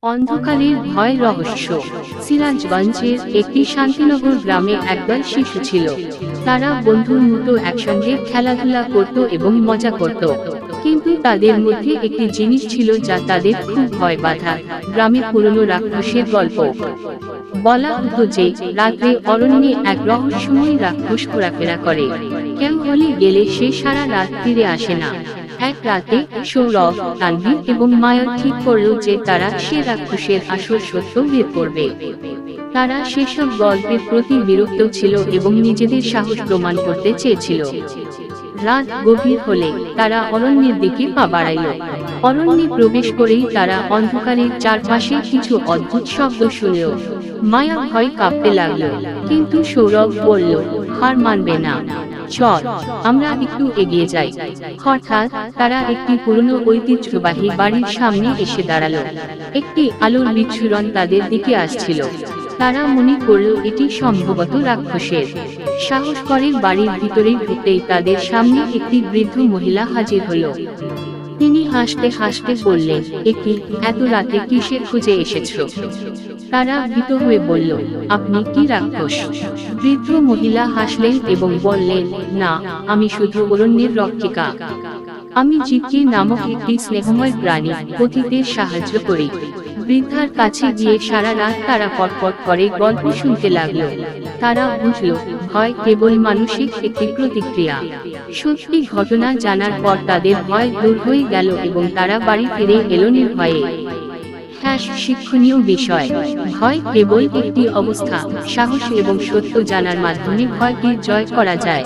অন্ধকারের ভয় রহস্য। সিরাজগঞ্জের একটি শান্তিনগর গ্রামে একদল শিশু ছিল। তারা বন্ধুর মতো একসঙ্গে খেলাধুলা করত এবং মজা করত। কিন্তু তাদের মধ্যে একটি জিনিস ছিল যা তাদের খুব ভয় বাঁধা, গ্রামে পুরনো রাক্ষসের গল্প। বলা হতো যে রাত্রে অরণ্যে এক রহস্যময় রাক্ষস ঘোরাফেরা করে। কেউ হলে গেলে সে সারা রাত ফিরে আসে না। এক রাতে সৌরভ, তানভীর এবং মায়া ঠিক করল যে তারা সে রাক্ষসের আসল সত্য বের করবে। তারা সেসব গল্পের প্রতি বিরক্ত ছিল এবং নিজেদের সাহস প্রমাণ করতে চেয়েছিল। রাত গভীর হলে তারা অরণ্যের দিকে পা বাড়াইল। অরণ্যে প্রবেশ করেই তারা অন্ধকারের চারপাশে কিছু অদ্ভুত শব্দ শুনল। মায়া ভয় কাঁপতে লাগলো, কিন্তু সৌরভ বলল, হার মানবে না, চল আমরা একটু এগিয়ে যাই। হঠাৎ তারা একটি পুরনো ঐতিহ্যবাহী বাড়ির সামনে এসে দাঁড়ালো। একটি আলোর বিচ্ছুরণ তাদের দিকে আসছিল। তারা মনে করল এটি সম্ভবত রাক্ষসের। সাহস করে বাড়ির ভিতরে ঢুকতেই তাদের সামনে একটি বৃদ্ধ মহিলা হাজির হলো। তিনি হাসতে হাসতে বললেন, একি, এত রাতে কিসের খুঁজে এসেছো? তারা ভীত হয়ে বলল, আপনি কি রাক্ষস? বৃদ্ধ মহিলা হাসলেন এবং বললেন, না, আমি শুধু অরণ্যের রক্ষিকা। আমি জিকি নামক একটি স্নেহময় প্রাণী, পথিকদের সাহায্য করি। বৃদ্ধার কাছে গিয়ে সারা রাত তারা পটপট করে গল্প শুনতে লাগলো। তারা বুঝল, ভয় কেবল মানসিক একটি প্রতিক্রিয়া। সত্যি ঘটনা জানার পর তাদের ভয় দূর হয়ে গেল এবং তারা বাড়ি ফিরে এলো নির্ভয়ে। হ্যাঁ, শিক্ষণীয় বিষয়। ভয় কেবল একটি অবস্থা, সাহস এবং সত্য জানার মাধ্যমে ভয়কে জয় করা যায়।